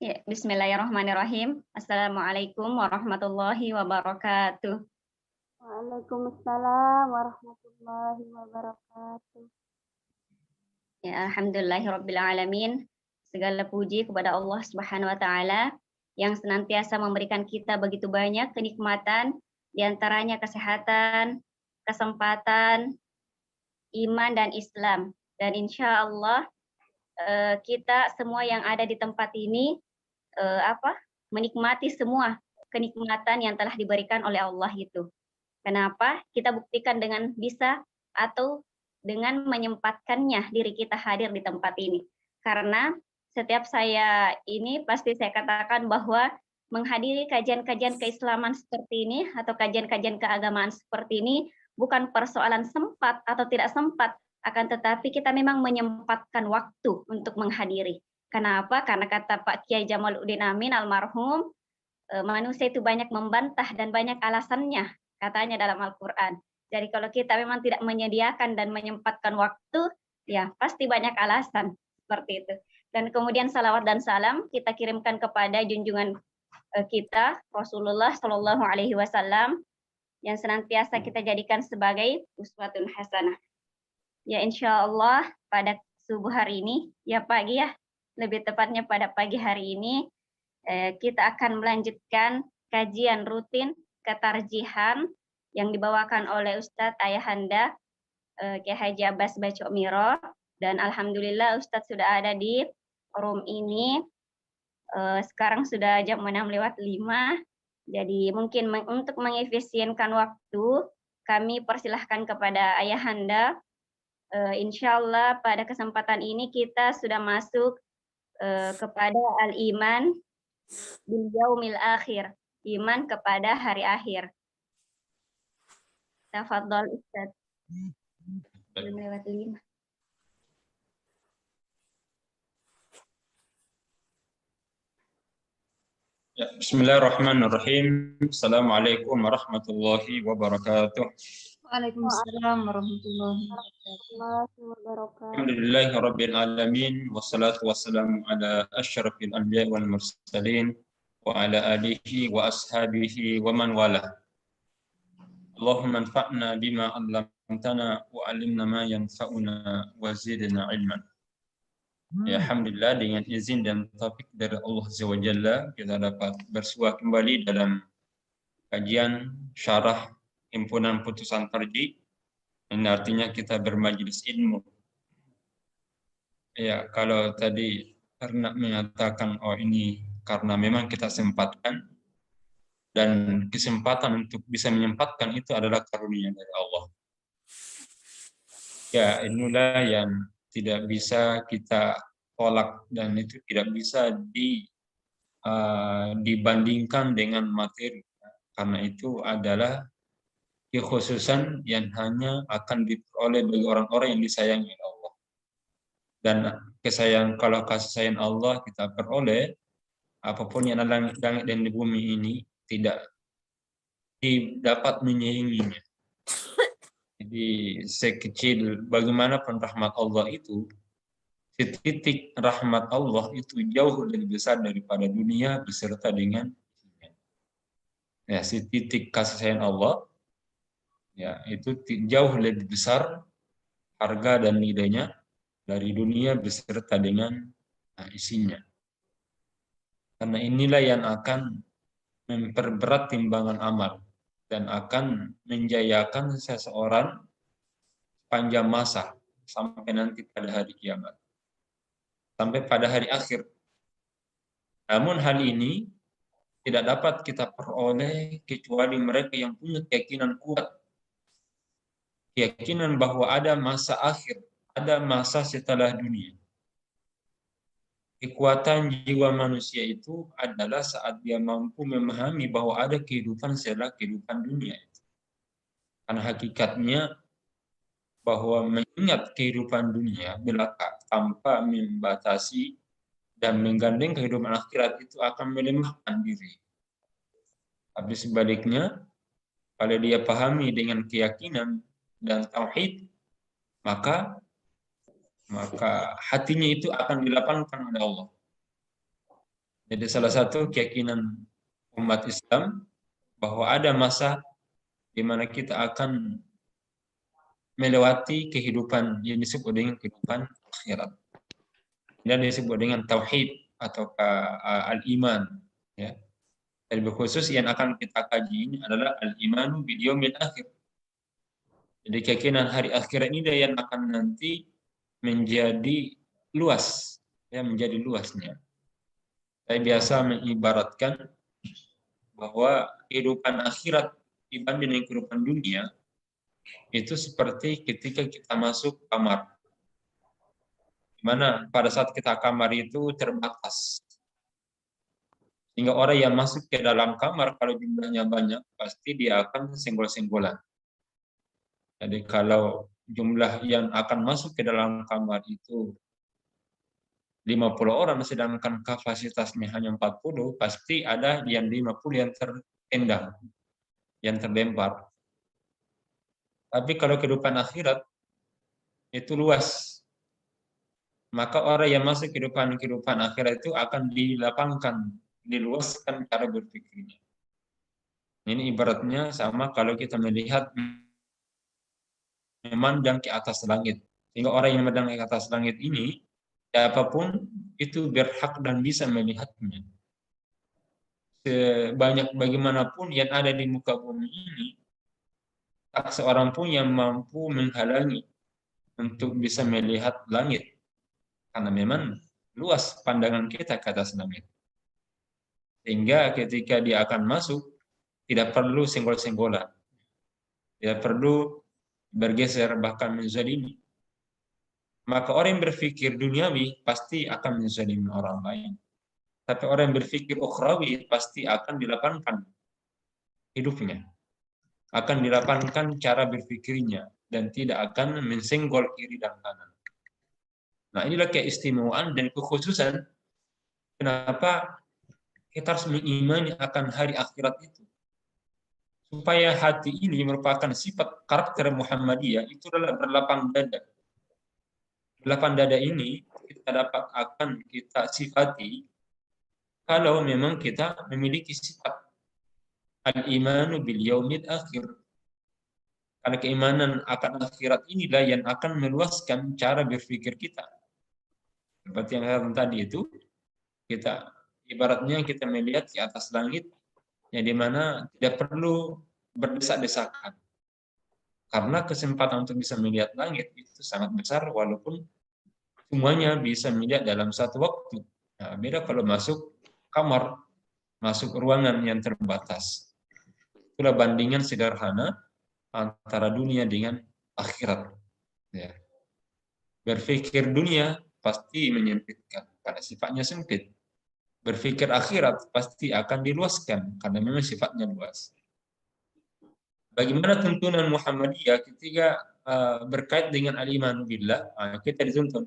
Ya, bismillahirrahmanirrahim. Assalamualaikum warahmatullahi wabarakatuh. Waalaikumsalam warahmatullahi wabarakatuh. Ya, alhamdulillahirabbil alamin. Segala puji kepada Allah Subhanahu wa taala yang senantiasa memberikan kita begitu banyak kenikmatan, di antaranya kesehatan, kesempatan, iman dan Islam. Dan insya Allah kita semua yang ada di tempat ini eh, apa menikmati semua kenikmatan yang telah diberikan oleh Allah itu. Kenapa? Kita buktikan dengan bisa atau dengan menyempatkannya diri kita hadir di tempat ini. Karena setiap saya ini pasti saya katakan bahwa menghadiri kajian-kajian keislaman seperti ini atau kajian-kajian keagamaan seperti ini bukan persoalan sempat atau tidak sempat, akan tetapi kita memang menyempatkan waktu untuk menghadiri. Kenapa? Karena kata Pak Kiai Jamaluddin Amin almarhum, manusia itu banyak membantah dan banyak alasannya, katanya dalam Al-Quran. Jadi kalau kita memang tidak menyediakan dan menyempatkan waktu, ya pasti banyak alasan seperti itu. Dan kemudian salawat dan salam kita kirimkan kepada junjungan kita Rasulullah Shallallahu Alaihi Wasallam yang senantiasa kita jadikan sebagai uswatun hasanah. Ya insya Allah pada subuh hari ini, ya pagi ya, lebih tepatnya pada pagi hari ini kita akan melanjutkan kajian rutin ketarjihan yang dibawakan oleh Ustadz Ayahanda Kiai Haji Abbas Bacok Miro, dan alhamdulillah Ustadz sudah ada di room ini. Sekarang sudah jam 6:05, jadi mungkin untuk mengefisienkan waktu kami persilahkan kepada Ayahanda. Insya Allah pada kesempatan ini kita sudah masuk kepada al-iman bil yaumil akhir, iman kepada hari akhir. Tafadhol Ustaz. Belum lewat 5. Ya, bismillahirrahmanirrahim. Assalamualaikum warahmatullahi wabarakatuh. Waalaikumsalam warahmatullahi wabarakatuh. Alhamdulillahi rabbil alamin, wassalatu wassalamu ala asyrafil anbiya wal mursalin wa ala alihi wa ashabihi wa man wala. Allahumma anfa'na bima 'allamtana wa 'allimna ma yanfa'una wa zidna ilman. Ya, alhamdulillah dengan izin dan taufik dari Allah Azza wa Jalla kita dapat bersua kembali dalam kajian syarah himpunan putusan tarjih. Ini artinya kita bermajelis ilmu. Ya, kalau tadi karena mengatakan oh ini karena memang kita sempatkan, dan kesempatan untuk bisa menyempatkan itu adalah karunia dari Allah. Ya, inilah yang tidak bisa kita tolak dan itu tidak bisa dibandingkan dengan materi, karena itu adalah kekhususan yang hanya akan diperoleh bagi orang-orang yang disayangi oleh Allah. Dan kalau kasih sayang Allah kita peroleh, apapun yang ada langit dan di bumi ini tidak dapat menyainginya. Jadi sekecil bagaimanapun rahmat Allah itu, setitik rahmat Allah itu jauh lebih besar daripada dunia beserta dengan ya, setitik kasih sayang Allah ya itu jauh lebih besar harga dan nilainya dari dunia beserta dengan isinya. Karena inilah yang akan memperberat timbangan amal dan akan menjayakan seseorang panjang masa sampai nanti pada hari kiamat, sampai pada hari akhir. Namun hal ini tidak dapat kita peroleh kecuali mereka yang punya keyakinan kuat, keyakinan bahwa ada masa akhir, ada masa setelah dunia. Kekuatan jiwa manusia itu adalah saat dia mampu memahami bahwa ada kehidupan setelah kehidupan dunia. Karena hakikatnya bahwa mengingat kehidupan dunia belaka tanpa membatasi dan menggandeng kehidupan akhirat itu akan melemahkan diri. Tapi sebaliknya, kalau dia pahami dengan keyakinan dan tauhid, maka hatinya itu akan dilapangkan oleh Allah. Jadi salah satu keyakinan umat Islam bahwa ada masa di mana kita akan melewati kehidupan yang disebut dengan kehidupan akhirat. Dan disebut dengan tauhid atau al-iman. Ya. Lebih khusus yang akan kita kaji ini adalah al-imanu bil yaumil akhir. Jadi keyakinan hari akhirat ini yang akan nanti menjadi luas, ya, menjadi luasnya. Saya biasa mengibaratkan bahwa kehidupan akhirat dibanding dengan kehidupan dunia itu seperti ketika kita masuk kamar. Di mana pada saat kita kamar itu terbatas. Sehingga orang yang masuk ke dalam kamar kalau jumlahnya banyak, pasti dia akan senggol-senggolan. Jadi kalau jumlah yang akan masuk ke dalam kamar itu 50 orang, sedangkan kapasitasnya hanya 40, pasti ada yang 50 yang tertendang, yang terlempar. Tapi kalau kehidupan akhirat, itu luas. Maka orang yang masuk kehidupan akhirat itu akan dilapangkan, diluaskan cara berpikirnya. Ini ibaratnya sama kalau kita melihat memandang ke atas langit. Sehingga orang yang memandang ke atas langit ini, siapapun itu berhak dan bisa melihatnya. Sebanyak bagaimanapun yang ada di muka bumi ini, tak seorang pun yang mampu menghalangi untuk bisa melihat langit. Karena memang luas pandangan kita ke atas langit. Sehingga ketika dia akan masuk, tidak perlu senggol-senggolan. Tidak perlu bergeser, bahkan menzalimi. Maka orang yang berpikir duniawi pasti akan menzalimi orang lain. Tapi orang yang berpikir ukhrawi pasti akan dilapangkan hidupnya. Akan dilapangkan cara berpikirnya. Dan tidak akan mensenggol kiri dan kanan. Nah, inilah keistimewaan dan kekhususan kenapa kita harus mengimani akan hari akhirat itu. Supaya hati ini merupakan sifat karakter Muhammadiyah, itu adalah berlapang dada. Berlapang dada ini kita dapat akan kita sifati kalau memang kita memiliki sifat al-imanu bil yaumil akhir. Karena keimanan akan akhirat inilah yang akan meluaskan cara berpikir kita. Seperti yang saya katakan tadi itu, kita ibaratnya kita melihat di atas langit, yang dimana tidak perlu berdesak-desakan. Karena kesempatan untuk bisa melihat langit itu sangat besar, walaupun semuanya bisa melihat dalam satu waktu. Nah, beda kalau masuk kamar, masuk ruangan yang terbatas. Itulah bandingan sederhana antara dunia dengan akhirat. Ya. Berpikir dunia pasti menyempitkan, karena sifatnya sempit. Berpikir akhirat pasti akan diluaskan, karena memang sifatnya luas. Bagaimana tuntunan Muhammadiyah ketika berkait dengan al-iman billah, kita dituntun.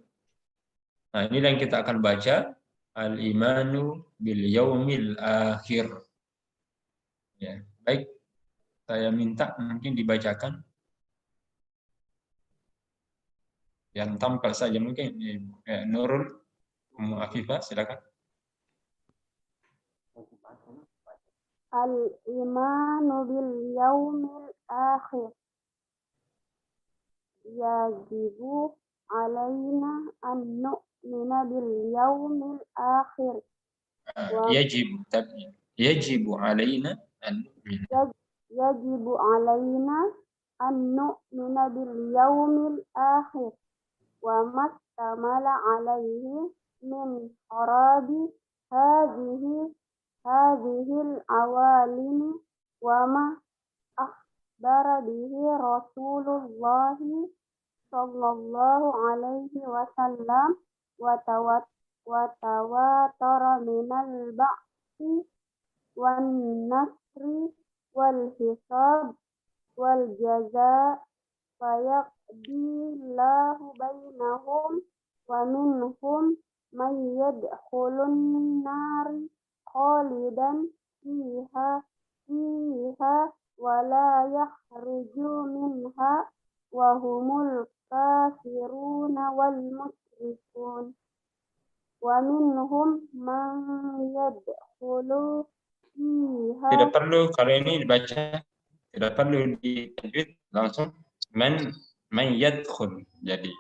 Nah, ini yang kita akan baca, al-imanu bil yaumil akhir. Ya, baik. Saya minta mungkin dibacakan. Yang tampil saja mungkin Nurul Afifah, silakan. Al-imanu bil yaumil akhir. Yajibu alaina an nu'mina bil yaumil akhir. Yajibu alaina an nu'mina. Yajibu alaina an nu'mina bil yaumil akhir. Wa mastamala alaihi min arabi hadhil awalimi wa ma akhbara bihi Rasulullah sallallahu alaihi wasallam wa tawatara minal ba'si wan nasri wal hisab wal jaza fayaqdillahu bainahum wa minhum man yadkhulun nari khalidan fiha wa la yakhruju minha wa humul kafiruna wal musyrikun. wa minhum man yadkhulu fiha. Tidak perlu kalau ini dibaca, tidak perlu ditajwid, langsung man yadkhul. Jadi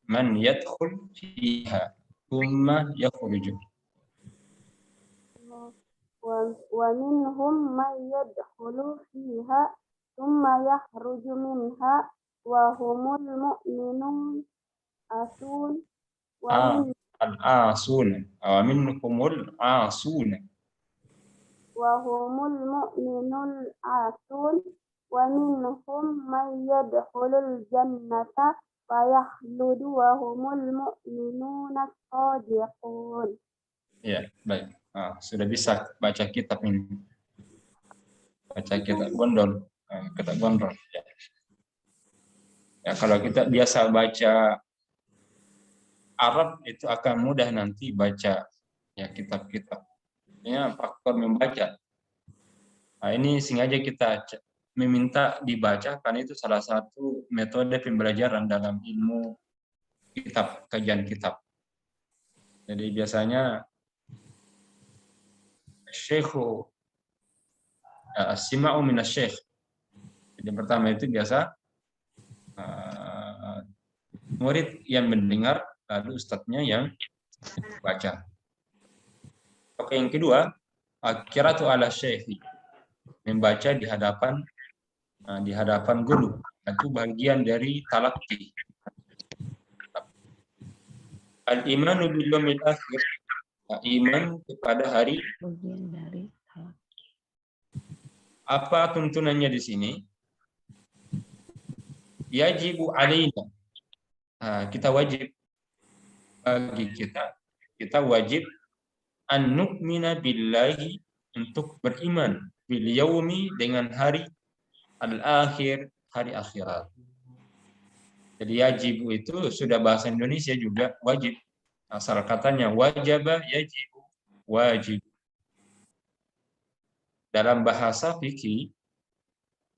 man yadkhul fiha thumma yakhruju. wa minhum man yadkhulu fiha thumma yakhruju minha wa humul mu'minun asun wa min Al-asun wa minhumul asun. wa humul mu'minul asun wa minhum man yadkhulul jannata wa yakhludu wa humul mu'minuna shadiqun. Ya, baik. Sudah bisa baca kitab ini. Baca kitab gondol. Kitab gondol. Ya, kalau kita biasa baca Arab itu akan mudah nanti baca ya kitab-kitab. Ya, faktor membaca. Nah, ini sengaja kita meminta dibaca karena itu salah satu metode pembelajaran dalam ilmu kitab, kajian kitab. Jadi biasanya syekhu as-sima'u minasy-syekh. Jadi pertama itu biasa murid yang mendengar, lalu ustadznya yang baca. Oke, yang kedua, qiraatu ala syekhi, membaca di hadapan guru. Itu bagian dari talaqi. Al-imanu bil yaumil akhir, iman kepada hari. Bagian dari Apa tuntunannya di sini? Yajibu alaina. Kita wajib bagi kita wajib an nu'mina billahi, untuk beriman bil yaumi, dengan hari al-akhir, hari akhirat. Jadi yajibu itu sudah bahasa Indonesia juga wajib. Asal katanya wajaba yajibu, wajib. Dalam bahasa fikih,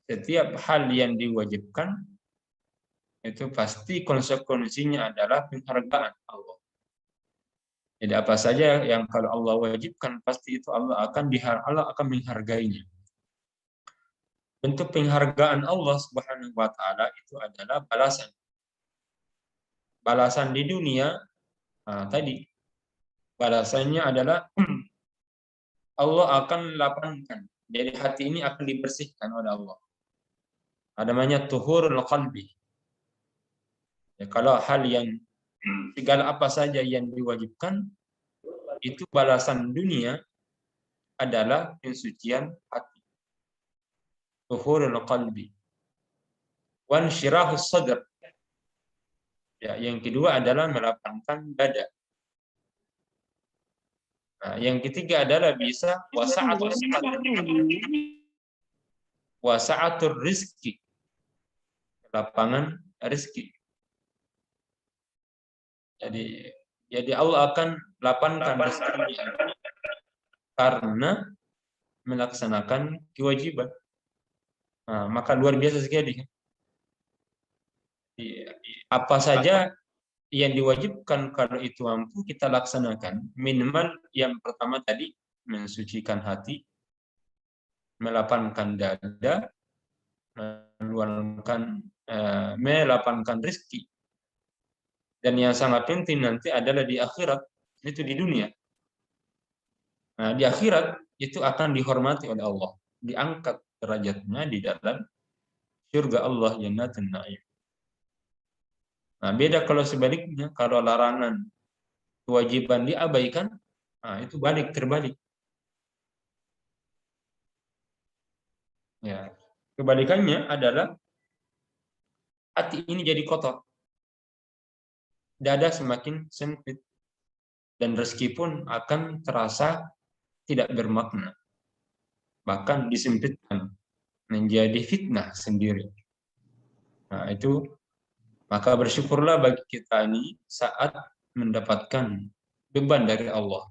setiap hal yang diwajibkan itu pasti konsekuensinya adalah penghargaan Allah. Jadi apa saja yang kalau Allah wajibkan, pasti itu Allah akan menghargainya. Bentuk penghargaan Allah Subhanahu wa taala itu adalah balasan. Balasan di dunia tadi balasannya adalah Allah akan lapangkan. Jadi hati ini akan dibersihkan oleh Allah. Ada namanya tuhurul qalbi. Ya, kalau hal yang segala apa saja yang diwajibkan, itu balasan dunia adalah pensucian hati. Tuhurul qalbi. Wan syirahus sadr. Ya, yang kedua adalah melapangkan dada. Nah, yang ketiga adalah bisa wasa'atur rizki. Lapangan rezeki. Jadi Allah akan lapangkan rezeki karena melaksanakan kewajiban. Maka luar biasa sekali. Apa saja yang diwajibkan, kalau itu mampu kita laksanakan. Minimal yang pertama tadi, mensucikan hati, melapangkan dada, melapangkan rezeki. Dan yang sangat penting nanti adalah di akhirat, itu di dunia. Nah, di akhirat itu akan dihormati oleh Allah, diangkat derajatnya di dalam surga Allah, Jannatun Na'im. Nah, beda kalau sebaliknya, kalau larangan kewajiban diabaikan, itu terbalik. Ya, kebalikannya adalah hati ini jadi kotor. Dada semakin sempit, dan rezeki pun akan terasa tidak bermakna, bahkan disempitkan menjadi fitnah sendiri. Nah, itu maka bersyukurlah bagi kita ini saat mendapatkan beban dari Allah.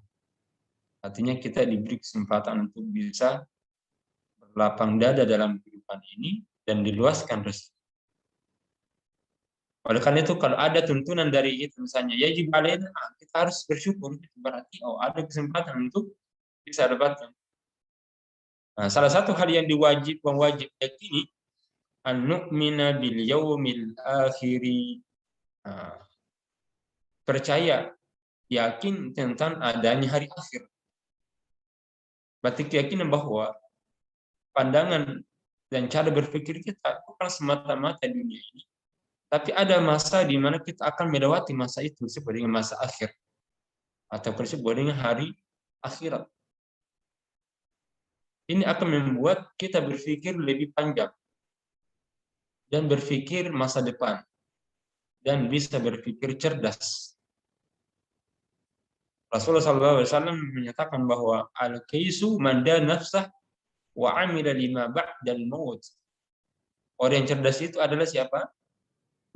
Artinya kita diberi kesempatan untuk bisa berlapang dada dalam kehidupan ini dan diluaskan rezeki. Oleh karena itu kalau ada tuntunan dari itu misalnya yajib alaina, kita harus bersyukur, berarti ada kesempatan untuk bisa dapatkan. Nah, salah satu hal yang wajib yakini an nu'mina bil yaumil akhiri. Nah, percaya, yakin tentang adanya hari akhir. Berarti keyakinan bahwa pandangan dan cara berpikir kita bukan semata-mata dunia ini, tapi ada masa di mana kita akan melewati masa itu disebut dengan masa akhir atau disebut dengan hari akhirat. Ini akan membuat kita berpikir lebih panjang dan berpikir masa depan dan bisa berpikir cerdas. Rasulullah SAW menyatakan bahwa al-kaisu man dana nafsah wa amila lima ba'dal maut. Orang yang cerdas itu adalah siapa?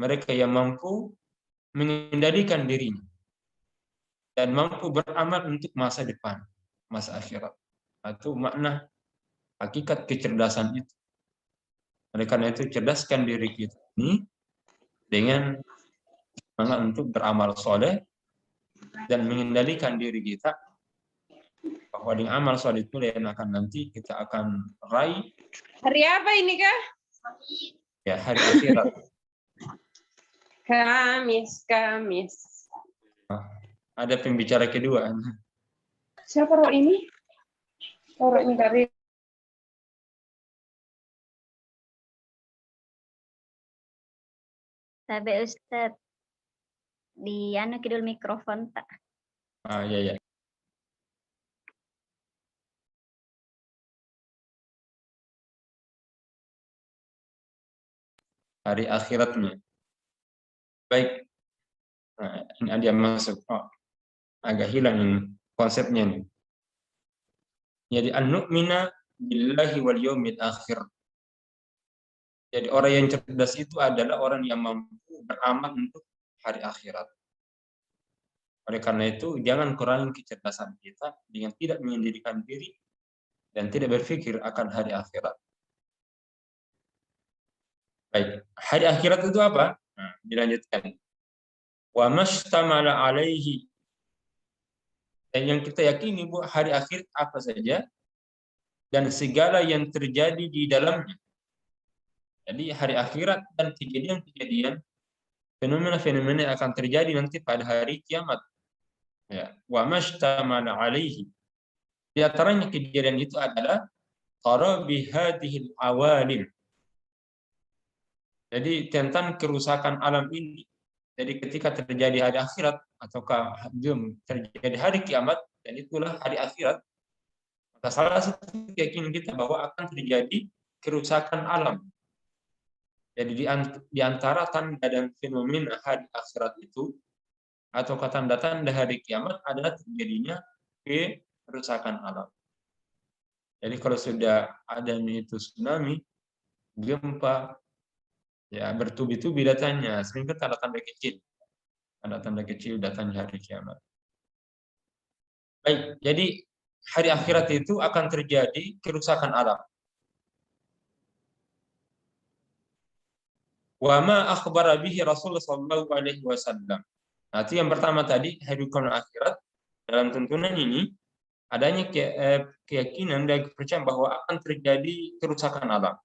Mereka yang mampu mengendalikan dirinya dan mampu beramal untuk masa depan, masa akhirat. Itu makna hakikat kecerdasan itu. Oleh karena itu cerdaskan diri kita ini dengan semangat untuk beramal soleh dan mengendalikan diri kita bahwa dengan amal soleh itu yang akan nanti kita akan raih. Hari apa ini, Kak? Ya, hari akhirat. Kamis. Ada pembicara kedua. Siapa roh ini? Roh ini dari Tabe Ustadz di kidul mikrofon tak. Ya. Hari akhiratnya. Baik. Nah, ini ada yang masuk. Agak hilang ini konsepnya nih. Jadi an-nu'mina billahi wal yaumil akhir. Jadi orang yang cerdas itu adalah orang yang mampu beramal untuk hari akhirat. Oleh karena itu, jangan kurangi kecerdasan kita dengan tidak menyendirikan diri dan tidak berpikir akan hari akhirat. Baik, hari akhirat itu apa? Nah, dilanjutkan. Wa mastamala alaihi. Dan yang kita yakini bahwa hari akhir apa saja dan segala yang terjadi di dalamnya. Jadi hari akhirat dan kejadian-kejadian, fenomena-fenomena yang akan terjadi nanti pada hari kiamat. Ya, wa mastamala alaihi. Di antaranya kejadian itu adalah qarabi hadhil awalim. Jadi tentang kerusakan alam ini. Jadi ketika terjadi hari akhirat ataukah belum terjadi hari kiamat, dan itulah hari akhirat, maka salah satu keyakinan kita bahwa akan terjadi kerusakan alam. Jadi di antara tanda dan fenomena hari akhirat itu atau tanda-tanda hari kiamat adalah terjadinya kerusakan alam. Jadi kalau sudah ada itu tsunami, gempa, ya bertubi-tubi datanya, sehingga tanda-tanda kecil. Tanda-tanda kecil datangnya hari kiamat. Baik, jadi hari akhirat itu akan terjadi kerusakan alam. Wa ma akhbara bihi Rasulullah sallallahu alaihi wasallam. Nah, itu yang pertama tadi, hari akhirat dalam tuntunan ini adanya keyakinan dan kepercayaan bahwa akan terjadi kerusakan alam.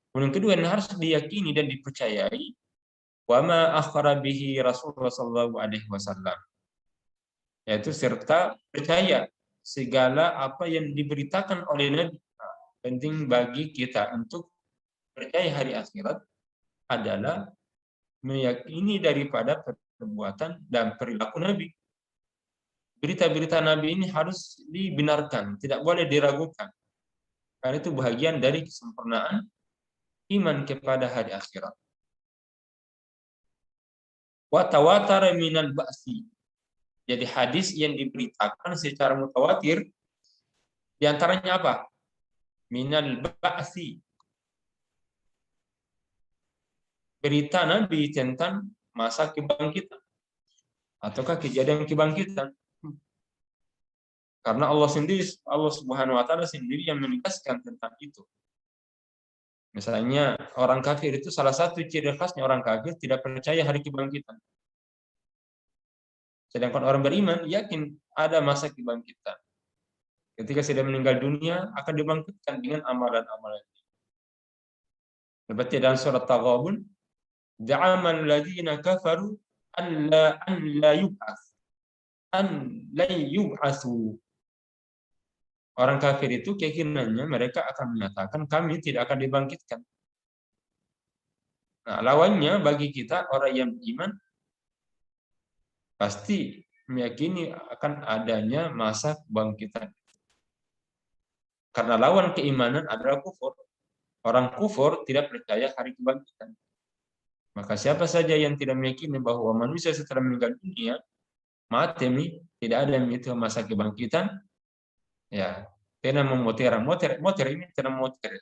Kemudian kedua yang harus diyakini dan dipercayai wa ma akhbara bihi Rasulullah sallallahu alaihi wasallam. Yaitu serta percaya segala apa yang diberitakan oleh Nabi. Penting bagi kita untuk percaya hari akhirat adalah meyakini daripada perbuatan dan perilaku Nabi. Berita-berita Nabi ini harus dibenarkan, tidak boleh diragukan. Karena itu bagian dari kesempurnaan iman kepada hari akhirat. Wa tawatara minal ba'si. Jadi hadis yang diberitakan secara mutawatir di antaranya apa? Minal ba'si. Berita Nabi tentang masa kebangkitan ataukah kejadian kebangkitan. Karena Allah sendiri, Allah Subhanahu wa taala sendiri yang menegaskan tentang itu. Misalnya orang kafir itu salah satu ciri khasnya orang kafir tidak percaya hari kebangkitan. Sedangkan orang beriman yakin ada masa kebangkitan. Ketika sudah meninggal dunia akan dibangkitkan dengan amalan-amalan. Seperti dalam surat Taghabun, "Za'amal ladzina kafaru an la yub'atsu." Orang kafir itu keyakinannya mereka akan menyatakan kami tidak akan dibangkitkan. Nah, lawannya bagi kita orang yang beriman pasti meyakini akan adanya masa kebangkitan. Karena lawan keimanan adalah kufur. Orang kufur tidak percaya hari kebangkitan. Maka siapa saja yang tidak meyakini bahwa manusia setelah meninggal dunia mati, tidak ada itu masa kebangkitan, ya, tidak memotir ini tidak memotir.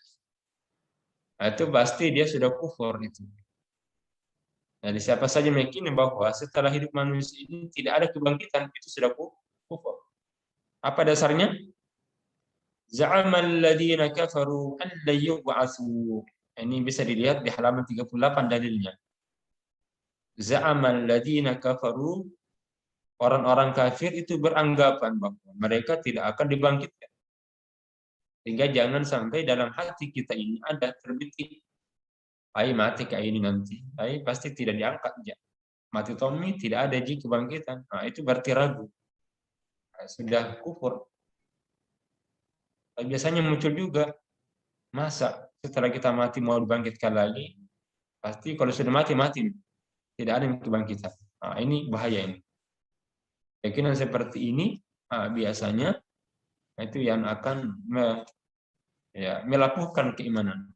Nah, itu pasti dia sudah kufur itu. Jadi siapa saja meyakini bahwa setelah hidup manusia ini tidak ada kebangkitan, itu sudah kufur. Apa dasarnya? Za'amal ladzina kafaru an la yub'atsu. Ini bisa dilihat di halaman 38 dalilnya. Za'amal ladzina kafaru, orang-orang kafir itu beranggapan bahwa mereka tidak akan dibangkitkan. Sehingga jangan sampai dalam hati kita ini ada terbetik, mati kayak ini nanti, pasti tidak diangkat ya. Mati Tommy tidak ada ji kebangkitan. Nah, itu berarti ragu. Nah, sudah kufur. Biasanya muncul juga, masa setelah kita mati mau dibangkitkan lagi? Pasti kalau sudah mati. Tidak ada kebangkitan. Nah, ini bahaya ini. Keyakinan seperti ini biasanya itu yang akan melakukan keimanan.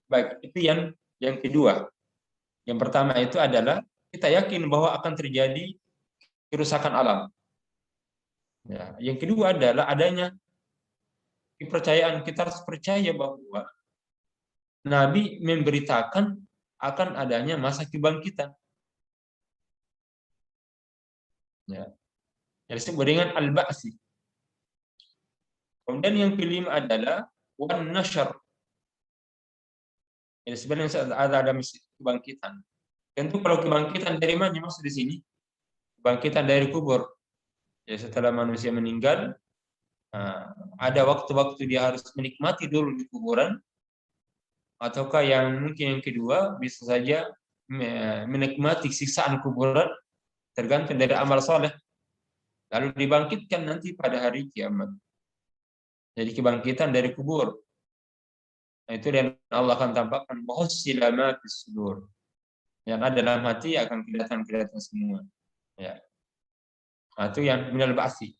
Baik, itu yang kedua. Yang pertama itu adalah kita yakin bahwa akan terjadi kerusakan alam. Ya, yang kedua adalah adanya kepercayaan. Kita harus percaya bahwa Nabi memberitakan akan adanya masa kebangkitan. Ya. Yang disebut dengan al-ba'si. Kemudian yang kelima adalah wan nasyar. Jadi sebenarnya ada kebangkitan. Tentu kalau kebangkitan dari mana maksud di sini? Kebangkitan dari kubur. Ya, setelah manusia meninggal, ada waktu-waktu dia harus menikmati dulu di kuburan, ataukah yang mungkin yang kedua bisa saja menikmati siksaan kuburan, tergantung dari amal soleh, lalu dibangkitkan nanti pada hari kiamat. Jadi kebangkitan dari kubur. Nah, itu dan Allah akan tampakkan bahwa silama fis sudur. Yang ada dalam hati akan kelihatan semua. Ya. Nah, itu yang minal ba'si.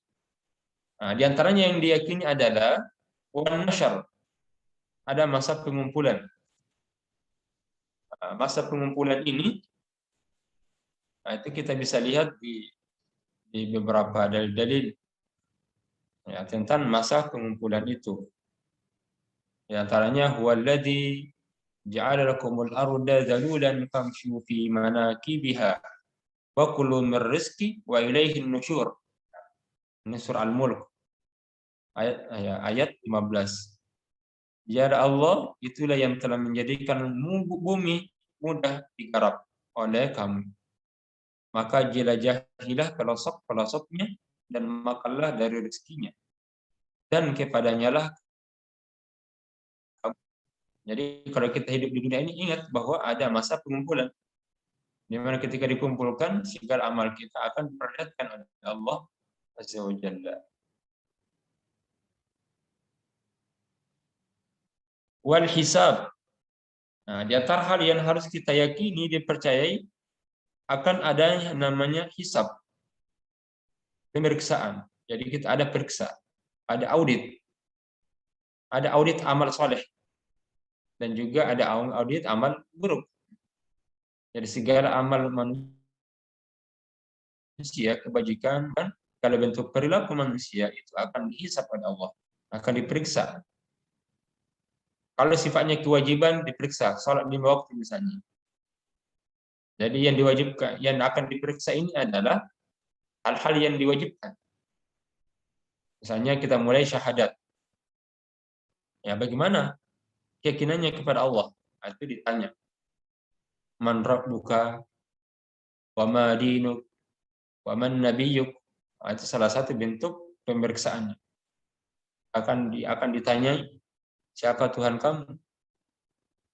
Nah, di antaranya yang diyakini adalah wan nasyar. Ada masa pengumpulan. Masa pengumpulan ini, itu kita bisa lihat di beberapa dalil-dalil ya, tentang masa pengumpulan itu. Di antaranya huwallazi ja'ala lakumul arda zalulan famshu fi manakibiha wa kulu min rizqi wa ilaihin nusyur. Ini surah Al-Mulk ayat 15. Dia Allah itulah yang telah menjadikan bumi mudah digarap oleh kamu. Maka jelajahilah pelosok-pelosoknya dan makanlah dari rezekinya. Dan kepadanya lah. Jadi kalau kita hidup di dunia ini ingat bahwa ada masa pengumpulan. Di mana ketika dikumpulkan segala amal kita akan diperlihatkan oleh Allah Azza wa Jalla. Wal hisab. Nah, di antara hal yang harus kita yakini, dipercayai akan adanya namanya hisab. Pemeriksaan. Jadi kita ada periksa, ada audit. Ada audit amal soleh. Dan juga ada audit amal buruk. Jadi segala amal manusia, kebajikan, dan kalau bentuk perilaku manusia itu akan dihisab oleh Allah. Akan diperiksa. Kalau sifatnya kewajiban diperiksa, salat 5 waktu misalnya. Jadi yang diwajibkan, yang akan diperiksa ini adalah hal-hal yang diwajibkan. Misalnya kita mulai syahadat. Ya bagaimana keyakinannya kepada Allah. Nah, itu ditanya, man rabbuka, wa ma dinuk, wa man nabiyyuk. Nah, itu salah satu bentuk pemeriksaannya. Akan ditanyai, siapa Tuhan kamu?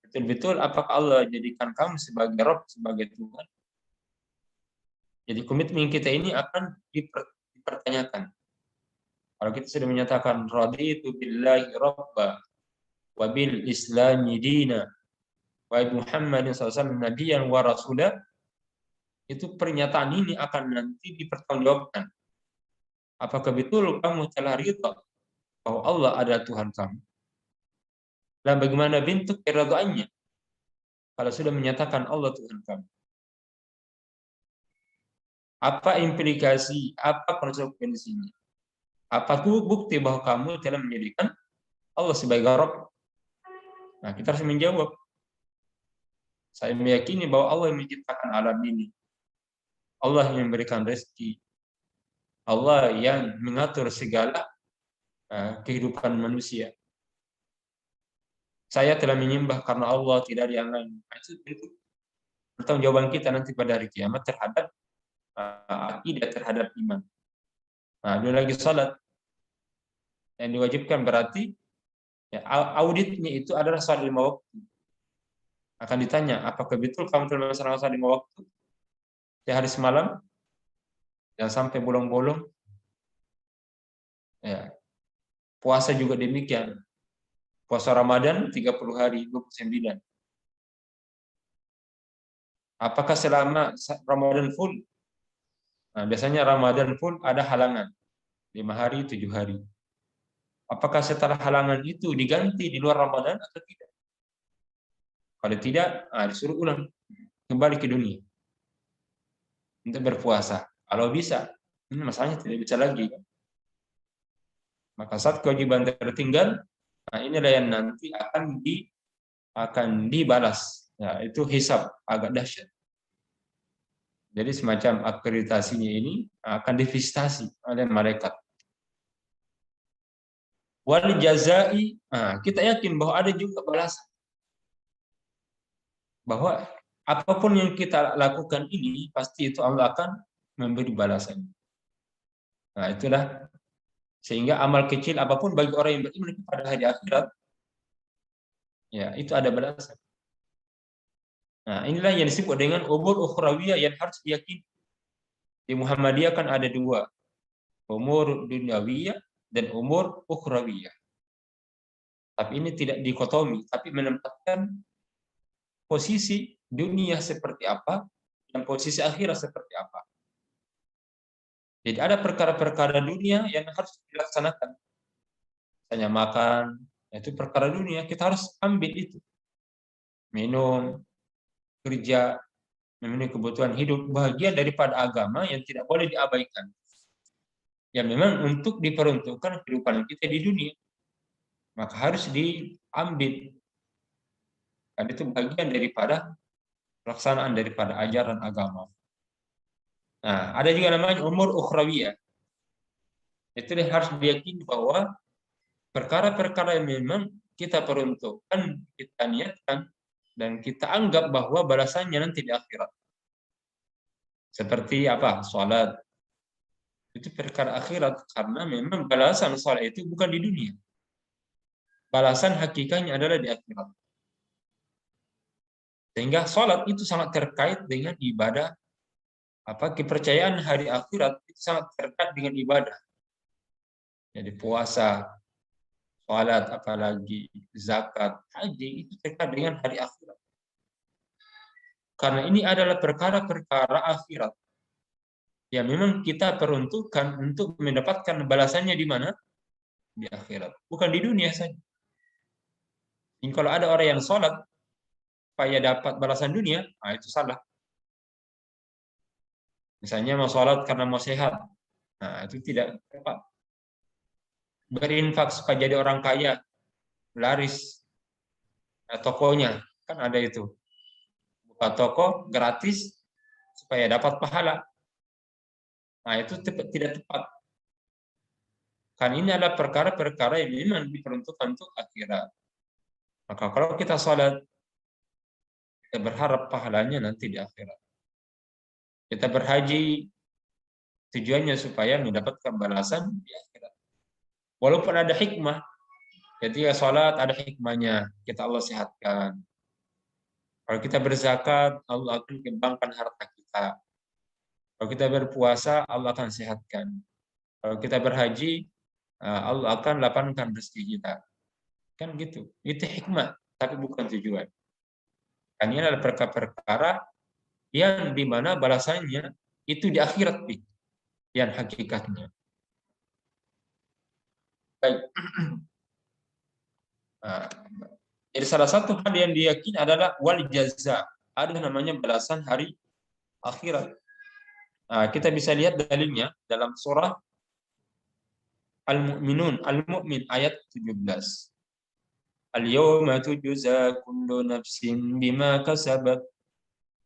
Betul-betul apakah Allah jadikan kamu sebagai Rabb, sebagai Tuhan? Jadi komitmen kita ini akan dipertanyakan. Kalau kita sudah menyatakan raditu billahi rabba wa bil islami dina wa Muhammadin SAW nabiyyan wa rasulah, itu pernyataan ini akan nanti dipertanggungjawabkan. Apakah betul kamu telah ridha bahwa Allah adalah Tuhan kamu? Dan bagaimana bentuk keridhaannya kalau sudah menyatakan Allah Tuhan kamu? Apa implikasi, apa konsekuensinya? Apa bukti bahwa kamu telah menjadikan Allah sebagai Rabb? Nah, kita harus menjawab. Saya meyakini bahwa Allah yang menciptakan alam ini. Allah yang memberikan rezeki. Allah yang mengatur segala kehidupan manusia. Saya telah menyembah karena Allah, tidak ada yang lain. Itu pertanggungjawaban kita nanti pada hari kiamat terhadap akidah, terhadap iman. Nah, ada lagi salat yang diwajibkan, berarti ya, auditnya itu adalah salat 5 waktu. Akan ditanya, apakah betul kamu telah melaksanakan salat 5 waktu sehari semalam, jangan sampai bolong-bolong. Ya. Puasa juga demikian. Puasa Ramadan 30 hari, 29. Apakah selama Ramadan full? Nah, biasanya Ramadan full ada halangan. 5 hari, 7 hari. Apakah setelah halangan itu diganti di luar Ramadan atau tidak? Kalau tidak, disuruh ulang. Kembali ke dunia. Untuk berpuasa. Kalau bisa. Ini masalahnya tidak bisa lagi. Maka saat kewajiban tertinggal, inilah yang nanti akan dibalas. Ya, itu hisab, agak dahsyat. Jadi semacam akreditasinya ini akan divisitasi oleh malaikat. Wal jazai, kita yakin bahwa ada juga balasan. Bahwa apapun yang kita lakukan ini, pasti itu Allah akan memberi balasan. Nah, itulah. Sehingga amal kecil apapun bagi orang yang beriman pada hari akhirat, ya itu ada balasan. Nah, inilah yang disebut dengan umur ukhrawiyah yang harus diyakini. Di Muhammadiyah kan ada 2. Umur dunyawiyah dan umur ukhrawiyah. Tapi ini tidak dikotomi, tapi menempatkan posisi dunia seperti apa dan posisi akhirat seperti apa. Jadi ada perkara-perkara dunia yang harus dilaksanakan. Misalnya makan, itu perkara dunia, kita harus ambil itu. Minum, kerja, memenuhi kebutuhan hidup, bahagia daripada agama yang tidak boleh diabaikan. Yang memang untuk diperuntukkan kehidupan kita di dunia. Maka harus diambil. Karena itu bagian daripada pelaksanaan daripada ajaran agama. Nah, ada juga namanya umur ukhrawiyah. Itu harus diyakini bahwa perkara-perkara yang memang kita peruntukkan, kita niatkan, dan kita anggap bahwa balasannya nanti di akhirat. Seperti apa? Salat. Itu perkara akhirat, karena memang balasan salat itu bukan di dunia. Balasan hakikatnya adalah di akhirat. Sehingga salat itu sangat terkait dengan ibadah. Kepercayaan hari akhirat itu sangat terkait dengan ibadah. Jadi puasa, salat, apalagi zakat, haji itu terkait dengan hari akhirat. Karena ini adalah perkara-perkara akhirat yang memang kita peruntukkan untuk mendapatkan balasannya di mana? Di akhirat, bukan di dunia saja. Jadi kalau ada orang yang sholat supaya dapat balasan dunia, itu salah. Misalnya mau sholat karena mau sehat, itu tidak tepat. Berinfak supaya jadi orang kaya, laris tokonya, kan ada itu. Buka toko gratis supaya dapat pahala. Nah, itu tidak tepat. Kan ini adalah perkara-perkara yang memang diperuntukkan untuk akhirat. Maka kalau kita sholat, kita berharap pahalanya nanti di akhirat. Kita berhaji, tujuannya supaya mendapatkan balasan di akhirat. Walaupun ada hikmah, ketika sholat ada hikmahnya, kita Allah sehatkan. Kalau kita berzakat, Allah akan kembangkan harta kita. Kalau kita berpuasa, Allah akan sehatkan. Kalau kita berhaji, Allah akan lapangkan rezeki kita. Kan gitu. Itu hikmah, tapi bukan tujuan. Kan ini adalah perkara-perkara yang dimana balasannya itu di akhirat, yang hakikatnya. Baik. Jadi salah satu hal yang diyakini adalah wal jaza. Ada namanya balasan hari akhirat. Kita bisa lihat dalilnya dalam surah Al-Mu'minun, Al-Mu'min ayat 17. Al-yawma tujza kullu nafsin bima kasabat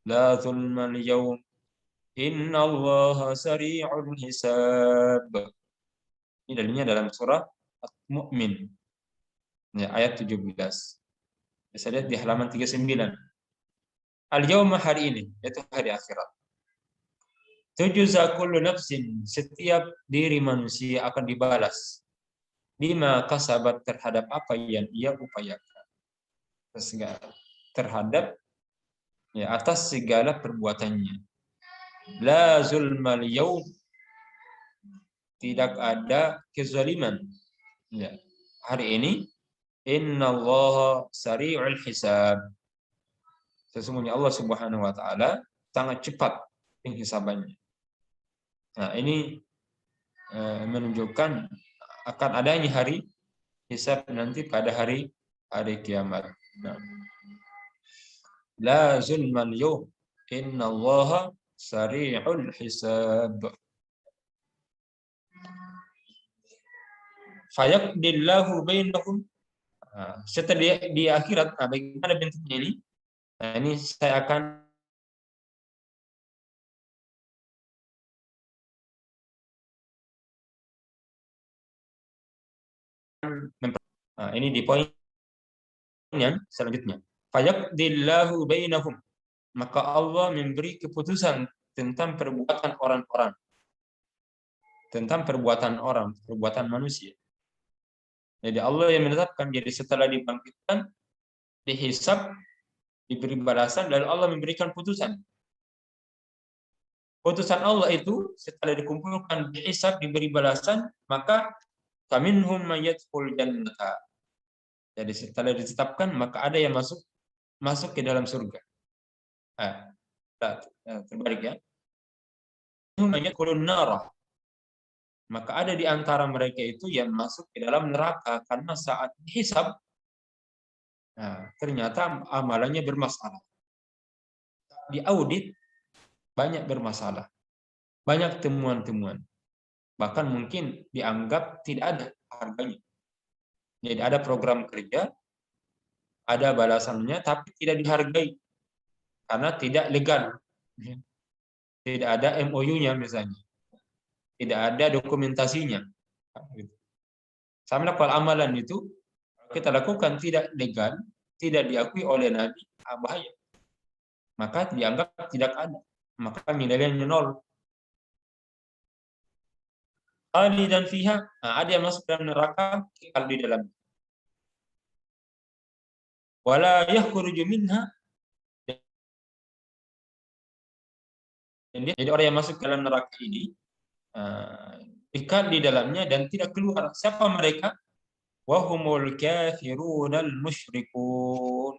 la zulma al-yawm innallaha sari'ul hisab. Ini dalilnya dalam surah Al-Mu'min. Ya, ayat 17. Bisa lihat di halaman 39. Al-yawma hari ini, yaitu hari akhirat. Tujza kullu nafsin, setiap diri manusia akan dibalas bima kasabat, terhadap apa yang ia upayakan. Terhadap atas segala perbuatannya. La zulmal yaum, tidak ada kezaliman. Ya. Hari ini innallaha sari'ul hisab. Sesungguhnya Allah Subhanahu wa taala sangat cepat penghisabannya. Nah, ini menunjukkan akan adanya hari hisab nanti pada hari kiamat. Nah. La zulmal yawm innallaha sari'ul hisab. Fayaqdillahu bainahum. Setelah di akhirat, bagaimana bentuknya ini? Nah, ini saya akan ini di poin yang selanjutnya. Fayaqdillahu bainahum. Maka Allah memberi keputusan tentang perbuatan orang-orang. Tentang perbuatan manusia. Jadi Allah yang menetapkan, jadi setelah dibangkitkan, dihisab, diberi balasan, lalu Allah memberikan putusan. Putusan Allah itu setelah dikumpulkan, dihisab, diberi balasan, maka faminhum may yadkhul jannata. Jadi setelah ditetapkan, maka ada yang masuk ke dalam surga. Terbalik ya. May yadkhulun nar. Maka ada di antara mereka itu yang masuk ke dalam neraka karena saat dihisab, ternyata amalannya bermasalah. Diaudit, banyak bermasalah. Banyak temuan-temuan. Bahkan mungkin dianggap tidak ada harganya. Jadi ada program kerja, ada balasannya, tapi tidak dihargai. Karena tidak legal. Tidak ada MOU-nya misalnya. Tidak ada dokumentasinya. Sama kalau amalan itu, kita lakukan tidak legal, tidak diakui oleh Nabi, bahaya. Maka dianggap tidak ada. Maka nilainya 0. Dan fiha, ada yang masuk dalam neraka, kekal di dalamnya. Wala yakhruju minha. Jadi orang yang masuk ke dalam neraka ini kekal di dalamnya dan tidak keluar. Siapa mereka? Wahumul kafirunal musyrikun.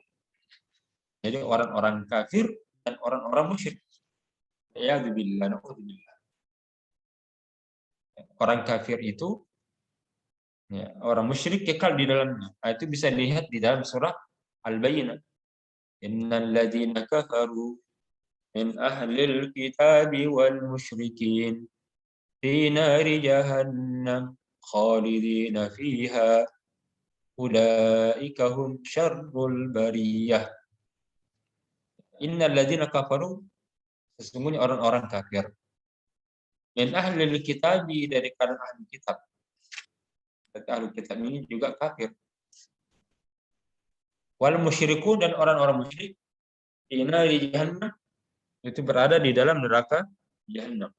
Jadi orang-orang kafir dan orang-orang musyrik. Ya billah. Orang kafir itu, orang musyrik kekal di dalamnya. Itu bisa dilihat di dalam surah Al-Bayyinah. Innal ladzina kafaru min ahlil kitabi wal musyrikin fi nari jahannam khalidina fiha ulaika hum syarrul bariyah. Innal ladzina kafaru, sesungguhnya orang-orang kafir, min ahlil kitabi, dari kalangan ahli kitab. Ahli kitab ini juga kafir. Wal musyrikun, dan orang-orang musyrik di nari jahannam, itu berada di dalam neraka jahannam.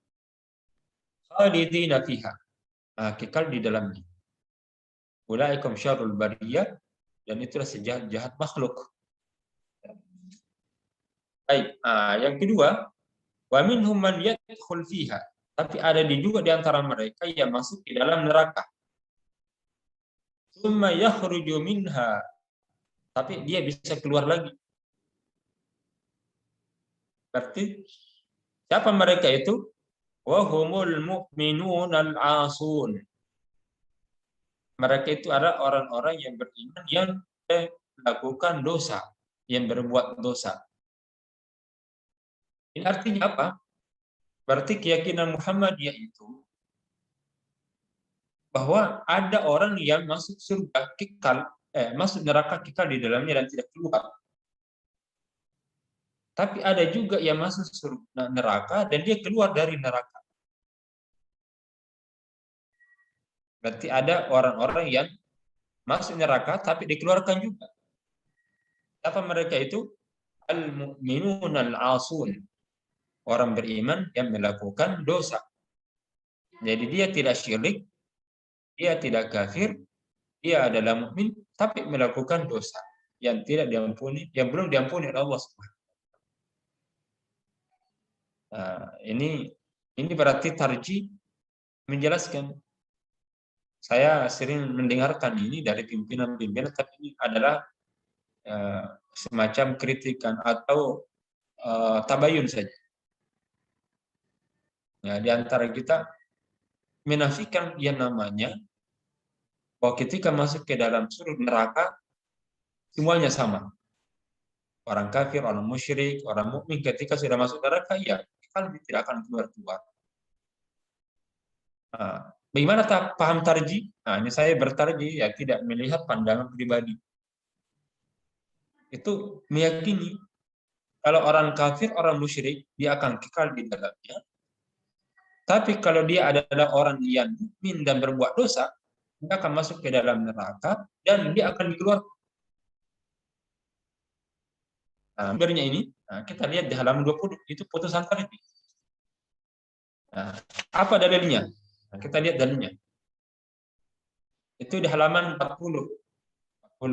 Khalidina fiha, kekal di dalamnya. Ulaikum syarrul bariyah, dan itulah sejahat-jahat makhluk. Baik, yang kedua, wa minhum man yadkhul fiha, tapi ada juga di antara mereka yang masuk di dalam neraka. Tsumma yakhruju minha, tapi dia bisa keluar lagi. Berarti siapa mereka itu? Wa humul mu'minun al-asun. Mereka itu adalah orang-orang yang beriman yang melakukan dosa, yang berbuat dosa. Ini artinya apa? Berarti keyakinan Muhammadiyah itu bahwa ada orang yang masuk surga kekal, masuk neraka kekal di dalamnya dan tidak keluar. Tapi ada juga yang masuk surga, neraka, dan dia keluar dari neraka. Berarti ada orang-orang yang masuk neraka tapi dikeluarkan juga. Apa mereka itu? Al-mu'minun al-asun. Orang beriman yang melakukan dosa. Jadi dia tidak syirik, dia tidak kafir, dia adalah mukmin tapi melakukan dosa yang tidak diampuni, yang belum diampuni oleh Allah Subhanahu. Ini berarti tarji menjelaskan. Saya sering mendengarkan ini dari pimpinan-pimpinan, tapi ini adalah semacam kritikan atau tabayun saja. Ya, di antara kita menafikan yang namanya bahwa ketika masuk ke dalam surga neraka semuanya sama. Orang kafir, orang musyrik, orang mukmin ketika sudah masuk neraka, ya kan tidak akan keluar. Bagaimana paham tarji? Ini saya bertarji, ya tidak melihat pandangan pribadi. Itu meyakini kalau orang kafir, orang musyrik, dia akan kekal di dalamnya. Tapi kalau dia adalah orang yang mukmin dan berbuat dosa, dia akan masuk ke dalam neraka dan dia akan dikeluarkan. Sumbernya ini, kita lihat di halaman 20, itu putusan tarji. Apa dalilnya? Kita lihat dalilnya. Itu di halaman 40.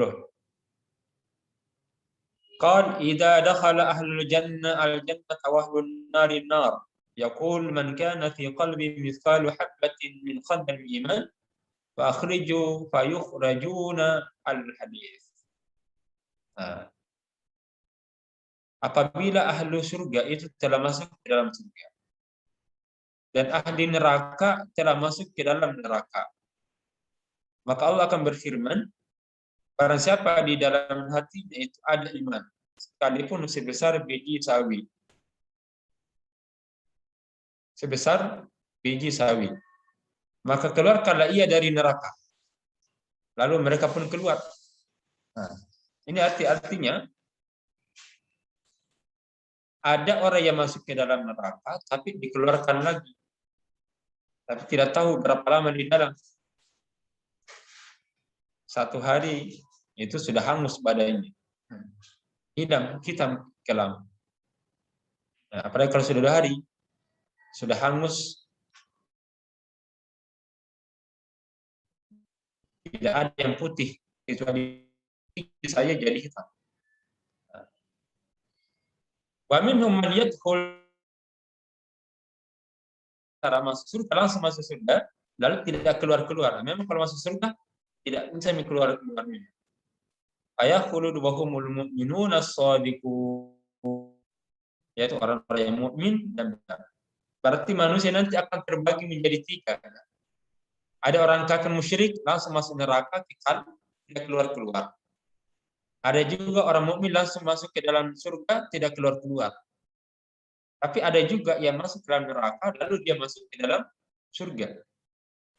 Qal idza dakhala ahlul jannah al-jannata wa ahlun nari an-nar. Yaqul man kana fi qalbi mithqalu habatin min khardal iman fa akhriju fa yukhrajuna al-hadis. Apabila ahlu surga itu telah masuk ke dalam surga dan ahli neraka telah masuk ke dalam neraka, maka Allah akan berfirman, barang siapa di dalam hatinya itu ada iman, sekalipun sebesar biji sawi. Sebesar biji sawi. Maka keluarkanlah ia dari neraka. Lalu mereka pun keluar. Ini artinya ada orang yang masuk ke dalam neraka tapi dikeluarkan lagi. Tapi tidak tahu berapa lama di dalam. Satu hari itu sudah hangus badannya. Hitam, kelam. Apalagi kalau sudah 2 hari, sudah hangus, tidak ada yang putih, kecuali saya jadi hitam. Wa minhum man yadkhul, cara masuk surga langsung masuk surga, lalu tidak keluar. Memang kalau masuk surga tidak bisa keluar. Ayakhulud wa humul mu'minuna as-shadiqun, yaitu orang-orang yang mukmin dan benar. Berarti manusia nanti akan terbagi menjadi 3. Ada orang kafir musyrik langsung masuk neraka, kekal, tidak keluar. Ada juga orang mukmin langsung masuk ke dalam surga, tidak keluar. Tapi ada juga yang masuk ke dalam neraka, lalu dia masuk ke dalam surga.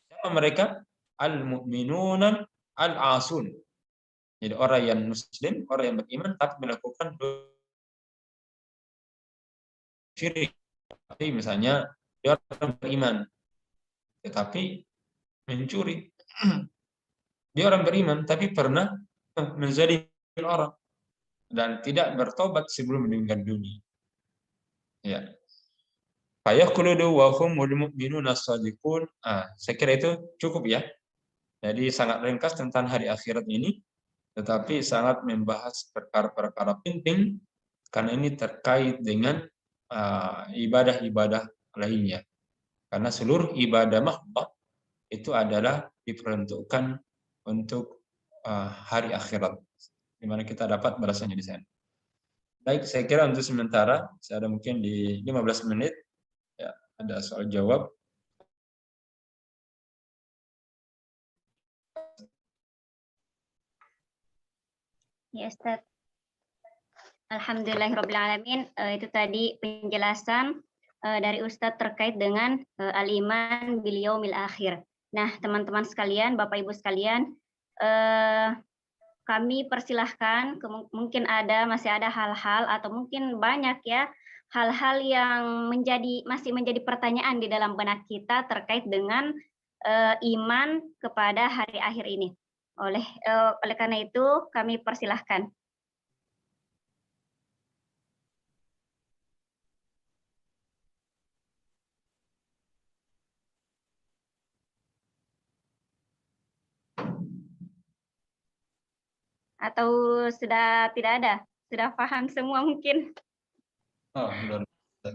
Siapa mereka? Al-mu'minuna al-asun. Jadi orang yang muslim, orang yang beriman, tapi melakukan syirik. Tapi misalnya dia orang beriman, tetapi mencuri. Dia orang beriman, tapi pernah menzalimi orang dan tidak bertobat sebelum meninggal dunia. Ya. Fayaquludu wa humul mu'minuna shadiqun. Saya kira itu cukup ya. Jadi sangat ringkas tentang hari akhirat ini, tetapi sangat membahas perkara-perkara penting karena ini terkait dengan ibadah-ibadah lainnya. Karena seluruh ibadah makhluk itu adalah diperuntukkan untuk hari akhirat, di mana kita dapat balasannya di sana. Baik, saya kira untuk sementara, saya ada mungkin di 15 menit, ya, ada soal jawab. Ya, Ustaz. Alhamdulillahirrabbilalamin. Itu tadi penjelasan dari Ustadz terkait dengan al-iman bil yaumil akhir. Nah, teman-teman sekalian, Bapak Ibu sekalian, kami persilahkan, mungkin masih ada hal-hal atau mungkin banyak ya hal-hal yang masih menjadi pertanyaan di dalam benak kita terkait dengan iman kepada hari akhir ini. Oleh karena itu kami persilahkan. Atau sudah tidak ada? Sudah paham semua mungkin? Oh, luar biasa.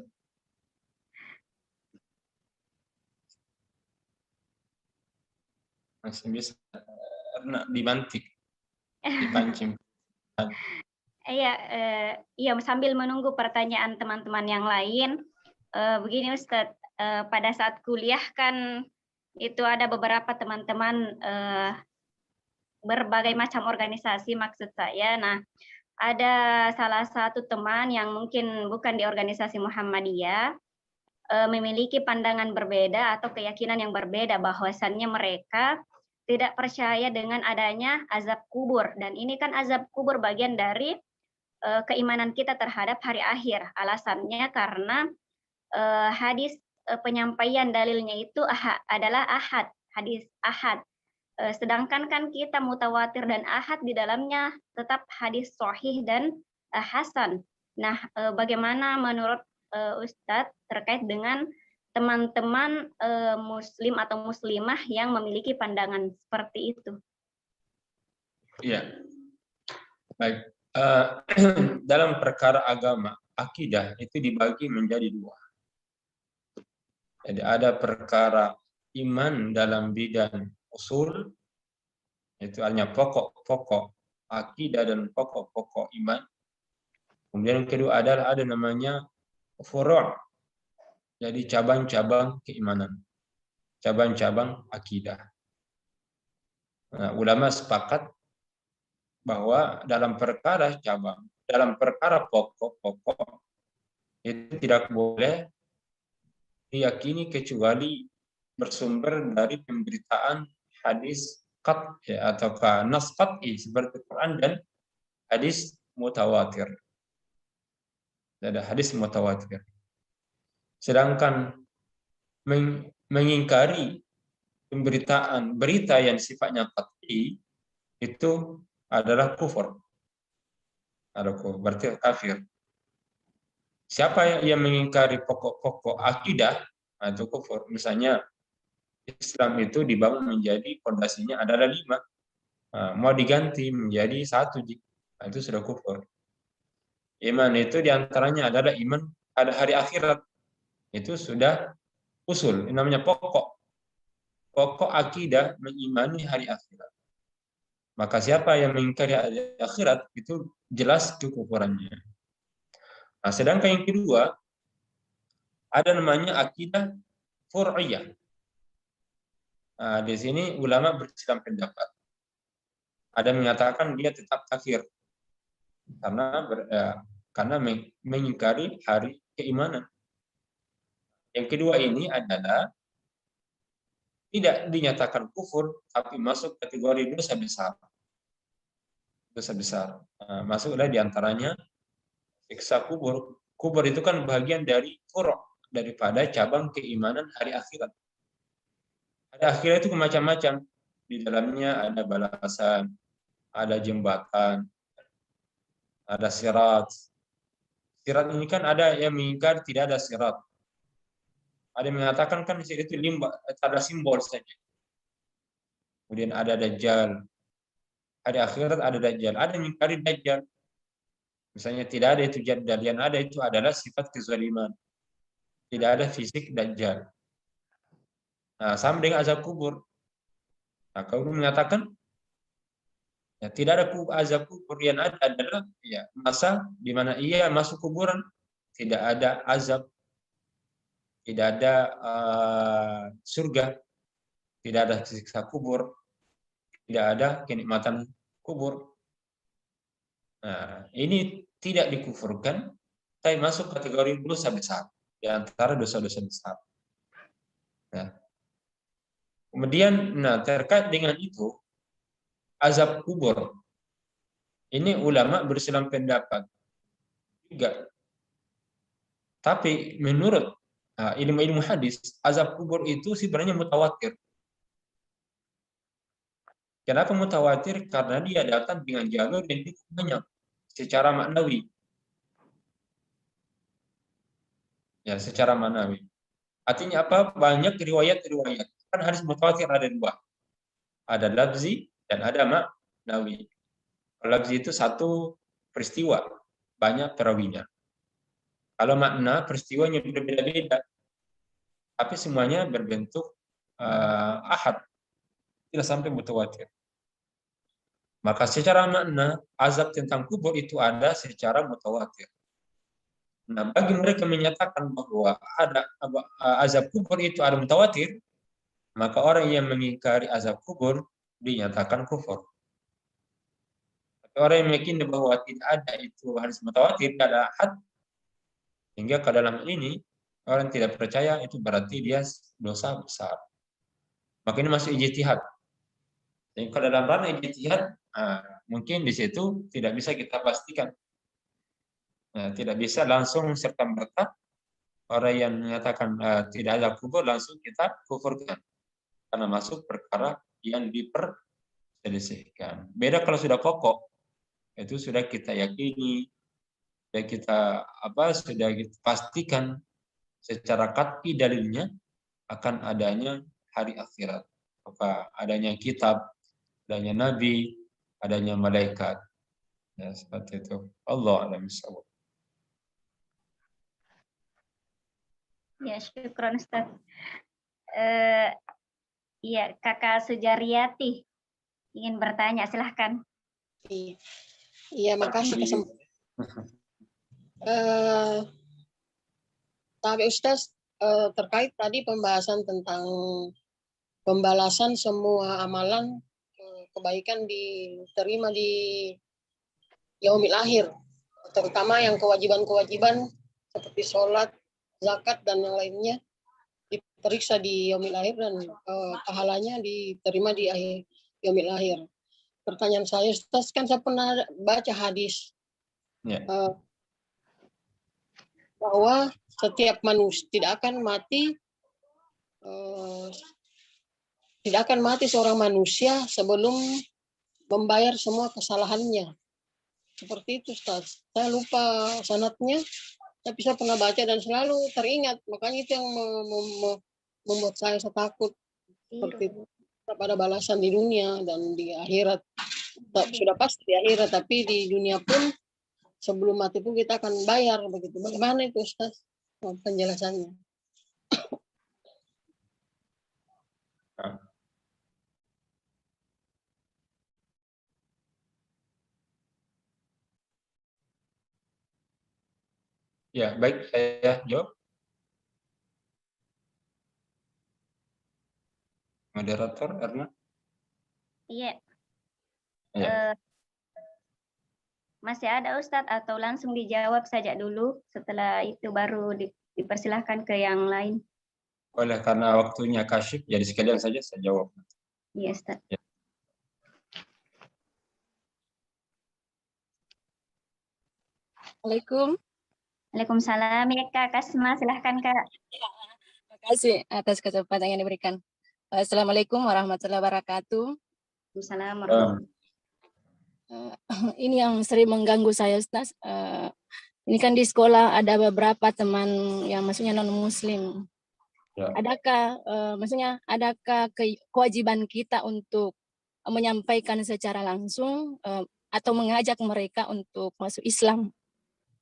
Masih bisa dibanting, dipancing. Iya, sambil menunggu pertanyaan teman-teman yang lain, begini Ustadz, pada saat kuliah kan itu ada beberapa teman-teman berbagai macam organisasi maksud saya. Nah, ada salah satu teman yang mungkin bukan di organisasi Muhammadiyah, memiliki pandangan berbeda atau keyakinan yang berbeda bahwasannya mereka tidak percaya dengan adanya azab kubur. Dan ini kan azab kubur bagian dari keimanan kita terhadap hari akhir. Alasannya karena hadis penyampaian dalilnya itu adalah ahad, hadis ahad. Sedangkan kan kita mutawatir dan ahad di dalamnya tetap hadis sahih dan hasan. Nah, bagaimana menurut Ustadz terkait dengan teman-teman muslim atau muslimah yang memiliki pandangan seperti itu? Iya, baik. Dalam perkara agama, akidah itu dibagi menjadi dua. Jadi ada perkara iman dalam bidang usul, itu hanya pokok-pokok akidah dan pokok-pokok iman. Kemudian yang kedua adalah ada namanya furu', jadi cabang-cabang keimanan, cabang-cabang akidah. Nah, ulama sepakat bahwa dalam perkara cabang, dalam perkara pokok-pokok itu tidak boleh diyakini kecuali bersumber dari pemberitaan hadis qat'i atau nas qat'i seperti Quran dan hadis mutawatir. Ada hadis mutawatir. Sedangkan mengingkari pemberitaan berita yang sifatnya qat'i itu adalah kufur. Berarti kafir. Siapa yang mengingkari pokok-pokok akidah atau kufur? Misalnya Islam itu dibangun menjadi fondasinya adalah 5. Mau diganti menjadi 1, itu sudah kufur. Iman itu diantaranya adalah iman ada hari akhirat. Itu sudah usul, namanya pokok. Pokok akidah mengimani hari akhirat. Maka siapa yang mengingkari hari akhirat itu jelas kekufurannya. Nah, sedangkan yang kedua ada namanya akidah fur'iyah. Nah, di sini ulama bersilang pendapat. Ada mengatakan dia tetap kafir karena mengingkari hari keimanan. Yang kedua ini adalah tidak dinyatakan kufur, tapi masuk kategori dosa besar. Dosa besar. Masuklah diantaranya siksa kubur. Kubur itu kan bagian dari furu', daripada cabang keimanan hari akhirat. Hari akhirat itu macam-macam. Di dalamnya ada balasan, ada jembatan, ada sirat. Sirat ini kan ada yang mengingkar tidak ada sirat. Ada yang mengatakan kan itu limbah, ada simbol saja. Kemudian ada dajjal. Ada akhirat, ada dajjal. Ada yang mengingkari dajjal. Misalnya tidak ada itu dajjal, yang ada itu adalah sifat kezaliman. Tidak ada fisik dajjal. Nah, sama dengan azab kubur. Nah, kalau mengatakan ya, tidak ada azab kubur, yang ada adalah ya masa di mana ia masuk kuburan, tidak ada azab, tidak ada surga, tidak ada siksa kubur, tidak ada kenikmatan kubur. Nah, ini tidak dikufurkan, tapi masuk kategori dosa besar di antara dosa-dosa besar. Nah, kemudian, terkait dengan itu, azab kubur, ini ulama berselang pendapat juga. Tapi menurut ilmu-ilmu hadis, azab kubur itu sebenarnya mutawatir. Kenapa mutawatir? Karena dia datang dengan jalur yang cukup banyak secara maknawi. Ya, secara maknawi. Artinya apa? Banyak riwayat-riwayat. Kan hadis mutawatir ada dua. Ada lafzi dan ada maknawi. Lafzi itu satu peristiwa, banyak perawinya. Kalau makna peristiwanya berbeda-beda, tapi semuanya berbentuk ahad, tidak sampai mutawatir. Maka secara makna azab tentang kubur itu ada secara mutawatir. Nah, bagi mereka menyatakan bahwa ada azab kubur itu ada mutawatir, maka orang yang mengingkari azab kubur dinyatakan kufur. Tapi orang yang meyakini bahwa tidak ada itu harus mutawatir, tidak ada ahad, hingga ke dalam ini orang tidak percaya, itu berarti dia dosa besar. Maka ini masuk ijtihad. Jadi kalau dalam ranah ijtihad, mungkin di situ tidak bisa kita pastikan. Tidak bisa langsung serta-merta orang yang menyatakan tidak ada kubur langsung kita kufurkan. Karena masuk perkara yang diperselisihkan. Beda kalau sudah pokok, itu sudah kita yakini, sudah kita pastikan secara qat'i dalilnya akan adanya hari akhirat, adanya kitab, adanya nabi, adanya malaikat. Ya, seperti itu. Allah a'lam bishawab. Ya, syukron Ustaz. Iya, Kakak Sujariati ingin bertanya, silahkan. Iya, makasih Tapi Ustaz, terkait tadi pembahasan tentang pembalasan semua amalan kebaikan diterima di yaumil akhir, terutama yang kewajiban-kewajiban seperti sholat, zakat, dan yang lainnya diperiksa di yaumil akhir dan pahalanya diterima di akhir yaumil akhir. Pertanyaan saya, Ustaz, kan saya pernah baca hadis bahwa setiap manusia tidak akan mati seorang manusia sebelum membayar semua kesalahannya. Seperti itu, Ustaz. Saya lupa sanadnya, tapi saya pernah baca dan selalu teringat. Makanya itu yang membuat saya takut. Seperti itu. Pada balasan di dunia dan di akhirat. Sudah pasti di akhirat, tapi di dunia pun sebelum mati pun kita akan bayar begitu. Bagaimana itu, Ustaz? Penjelasannya. Ya, baik, saya jawab. Moderator Erna. Iya. Ya. Masih ada Ustadz atau langsung dijawab saja dulu, setelah itu baru dipersilahkan ke yang lain. Oleh karena waktunya kasyif, jadi sekalian saja saya jawab. Iya, Ustadz. Ya. Assalamualaikum. Waalaikumsalam. Ya, Kak Kasma, silahkan, Kak. Terima kasih atas kesempatan yang diberikan. Assalamualaikum warahmatullahi wabarakatuh. Waalaikumsalam warahmatullahi wabarakatuh. Ini yang sering mengganggu saya, Ustaz. Ini kan di sekolah ada beberapa teman yang maksudnya non-Muslim. Ya. Maksudnya adakah kewajiban kita untuk menyampaikan secara langsung atau mengajak mereka untuk masuk Islam?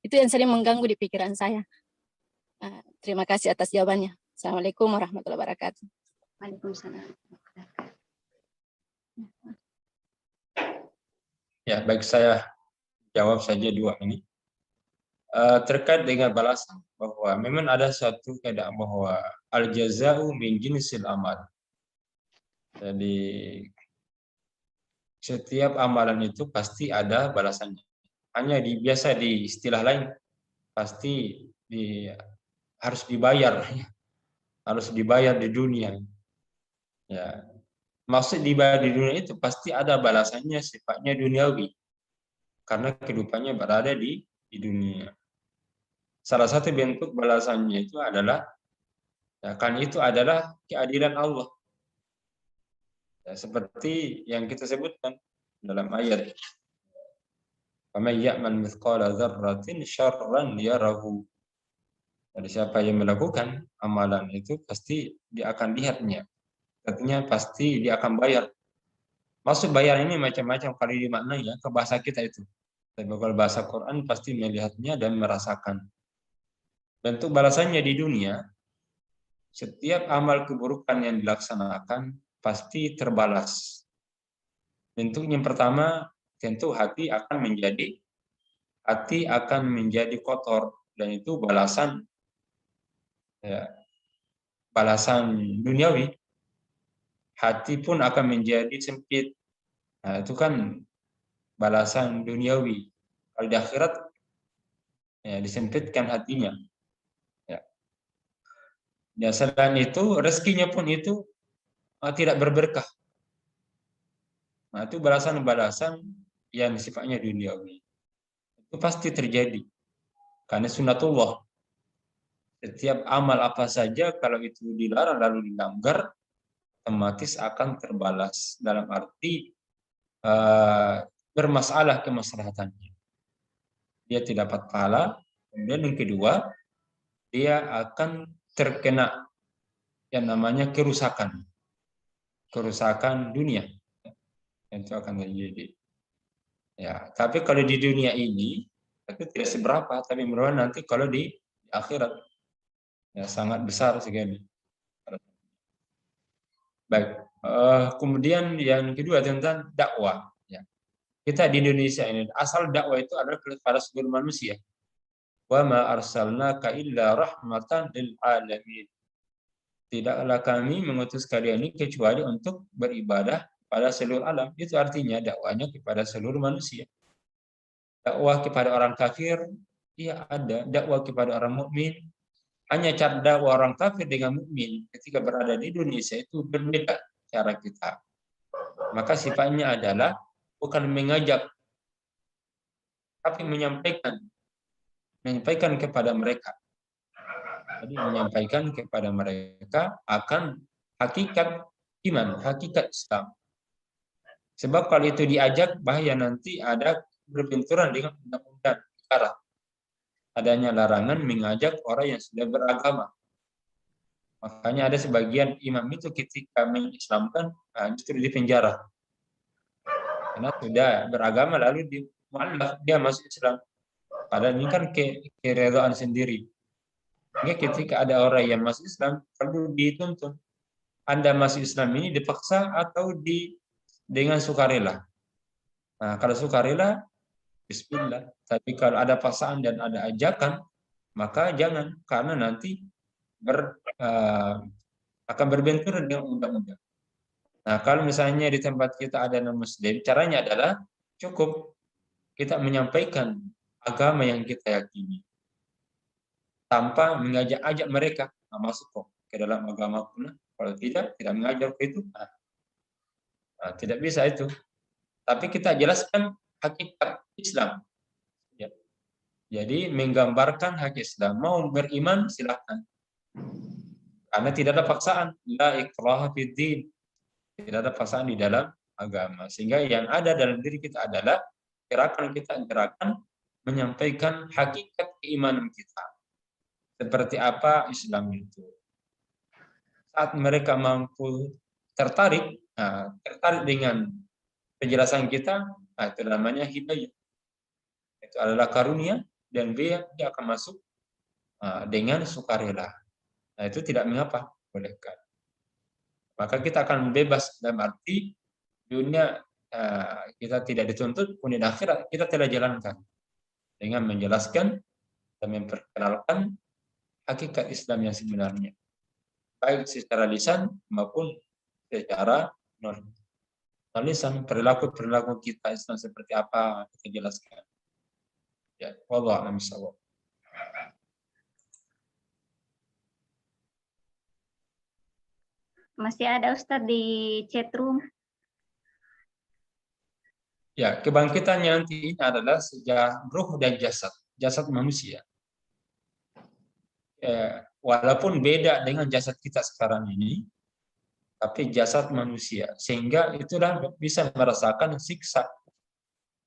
Itu yang sering mengganggu di pikiran saya. Terima kasih atas jawabannya. Assalamualaikum warahmatullahi wabarakatuh. Waalaikumsalam. Ya, baik, saya jawab saja dua ini. Terkait dengan balasan, bahwa memang ada suatu keadaan bahwa al-jaza'u min jinsil amal. Jadi setiap amalan itu pasti ada balasannya. Hanya biasa di istilah lain pasti harus dibayar, harus dibayar di dunia. Ya, maksud dibayar di dunia itu pasti ada balasannya, sifatnya duniawi, karena kehidupannya berada di dunia. Salah satu bentuk balasannya itu adalah, ya, kan itu adalah keadilan Allah. Ya, seperti yang kita sebutkan dalam ayat, "Faman ya'mal mithqala dzarratin syarran yarahu." Jadi siapa yang melakukan amalan itu pasti dia akan lihatnya. Artinya pasti dia akan bayar. Maksud bayar ini macam-macam kali dimaknai ya, ke bahasa kita itu. Tapi kalau bahasa Quran pasti melihatnya dan merasakan. Bentuk balasannya di dunia, setiap amal keburukan yang dilaksanakan pasti terbalas. Bentuk yang pertama, tentu hati akan menjadi kotor, dan itu balasan, ya, balasan duniawi. Hati pun akan menjadi sempit. Nah, itu kan balasan duniawi. Kalau di akhirat, ya, disempitkan hatinya. Ya, selain itu rezekinya pun itu tidak berberkah. Nah, itu balasan-balasan yang sifatnya duniawi. Itu pasti terjadi. Karena sunnatullah. Setiap amal apa saja kalau itu dilarang lalu dilanggar, otomatis akan terbalas. Dalam arti bermasalah kemaslahatannya. Dia tidak dapat pahala. Kemudian yang kedua, dia akan terkena yang namanya kerusakan dunia, itu akan terjadi. Ya, tapi kalau di dunia ini itu tidak seberapa, tapi merupakan nanti kalau di akhirat, ya, sangat besar sekali. Baik, kemudian yang kedua tentang dakwah. Ya. Kita di Indonesia ini asal dakwah itu adalah kepada seluruh manusia. Wa ma arsalnaka illa rahmatan lil alamin. Tidaklah kami mengutus kalian ini kecuali untuk beribadah pada seluruh alam. Itu artinya dakwahnya kepada seluruh manusia. Dakwah kepada orang kafir, iya ada. Dakwah kepada orang mukmin, hanya cara dakwah orang kafir dengan mukmin ketika berada di Indonesia itu berbeda cara kita. Maka sifatnya adalah bukan mengajak, tapi menyampaikan kepada mereka. Jadi menyampaikan kepada mereka akan hakikat iman, hakikat Islam. Sebab kalau itu diajak, bahaya nanti ada berbenturan dengan undang-undang negara. Adanya larangan mengajak orang yang sudah beragama. Makanya ada sebagian imam itu ketika mengislamkan, justru di penjara. Karena sudah beragama lalu dia masuk Islam. Padahal ini kan keredaan sendiri. Sehingga ketika ada orang yang masuk Islam, perlu dituntun. Anda masuk Islam ini dipaksa atau dengan sukarela. Nah, kalau sukarela, bismillah. Tapi kalau ada paksaan dan ada ajakan, maka jangan. Karena nanti akan berbenturan dengan undang-undang. Nah, kalau misalnya di tempat kita ada non-Muslim, caranya adalah cukup kita menyampaikan agama yang kita yakini. Tanpa mengajak-ajak mereka masuk kok ke dalam agama pun. Kalau tidak mengajak itu, tidak bisa itu. Tapi kita jelaskan hakikat Islam. Ya. Jadi menggambarkan hakikat Islam. Mau beriman silahkan. Karena tidak ada paksaan. La ikraha fiddin. Tidak ada paksaan di dalam agama. Sehingga yang ada dalam diri kita adalah gerakan menyampaikan hakikat keimanan kita. Seperti apa Islam itu. Saat mereka mampu tertarik dengan penjelasan kita, itu namanya hidayah. Itu adalah karunia, dan dia akan masuk dengan sukarela. Nah, itu tidak mengapa, bolehkan. Maka kita akan bebas, dalam arti dunia kita tidak dituntut, kemudian akhirat kita telah jalankan dengan menjelaskan dan memperkenalkan hakikat Islam yang sebenarnya, baik secara lisan maupun secara non lisan. Perilaku kita Islam seperti apa kita jelaskan. Ya, wallahu a'lam bishawab. Masih ada Ustadz di chat room. Ya, kebangkitannya nanti ini adalah sejak ruh dan jasad manusia. Walaupun beda dengan jasad kita sekarang ini, tapi jasad manusia, sehingga itulah bisa merasakan siksa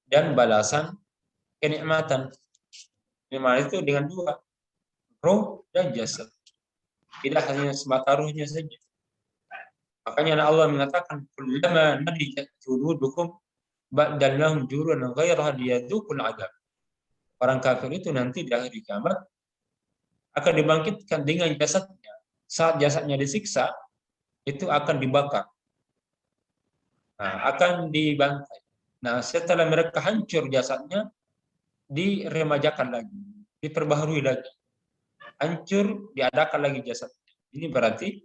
dan balasan kenikmatan. Nikmat itu dengan dua, ruh dan jasad. Tidak hanya semata ruhnya saja. Makanya Allah mengatakan, "Kullama nadijat juludukum ba'dalnahum jurudan ghairaha liyadzuqul 'adzab." Orang kafir itu nanti di akhir kiamat akan dibangkitkan dengan jasadnya. Saat jasadnya disiksa, itu akan dibakar. Akan dibantai. Nah, setelah mereka hancur jasadnya, diremajakan lagi, diperbaharui lagi. Hancur, diadakan lagi jasadnya. Ini berarti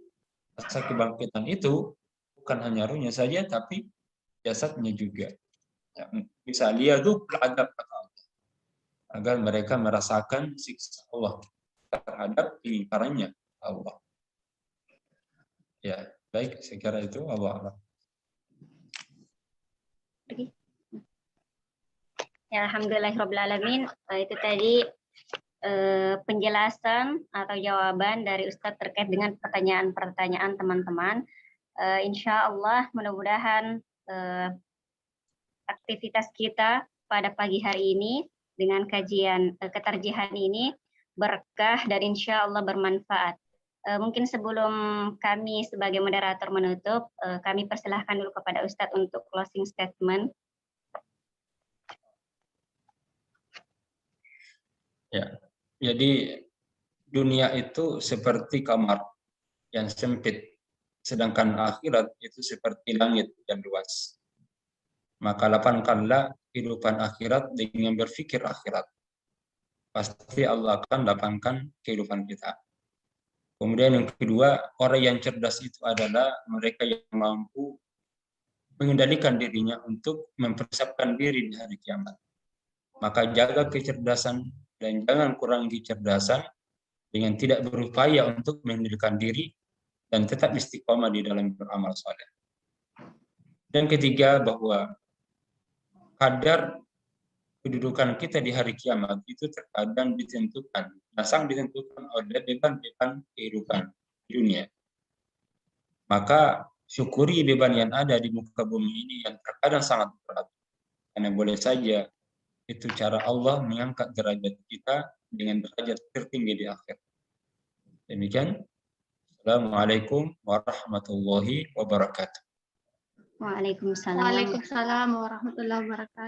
masa kebangkitan itu bukan hanya ruhnya saja, tapi jasadnya juga. Ya, bisa liyadzuqul 'adzab, agar mereka merasakan siksa Allah terhadap ingkarannya Allah. Ya, baik, saya kira itu Allah. Ya, alhamdulillahirrabbilalamin. Itu tadi penjelasan atau jawaban dari Ustadz terkait dengan pertanyaan-pertanyaan teman-teman. Insya Allah mudah-mudahan aktivitas kita pada pagi hari ini dengan kajian ketarjihan ini berkah dan insya Allah bermanfaat. Mungkin sebelum kami sebagai moderator menutup, kami persilahkan dulu kepada Ustadz untuk closing statement. Ya, jadi dunia itu seperti kamar yang sempit, sedangkan akhirat itu seperti langit yang luas. Maka lapangkanlah kehidupan akhirat dengan berpikir akhirat. Pasti Allah akan lapangkan kehidupan kita. Kemudian yang kedua, orang yang cerdas itu adalah mereka yang mampu mengendalikan dirinya untuk mempersiapkan diri di hari kiamat. Maka jaga kecerdasan dan jangan kurangi kecerdasan dengan tidak berupaya untuk mengendalikan diri dan tetap istiqomah di dalam beramal saleh. Dan ketiga, bahwa kadar kedudukan kita di hari kiamat itu terkadang ditentukan, sangat ditentukan oleh beban-beban kehidupan dunia. Maka syukuri beban yang ada di muka bumi ini yang terkadang sangat berat. Karena boleh saja itu cara Allah mengangkat derajat kita dengan derajat tertinggi di akhir. Demikian. Assalamualaikum warahmatullahi wabarakatuh. Waalaikumsalam. Waalaikumsalam warahmatullahi wabarakatuh.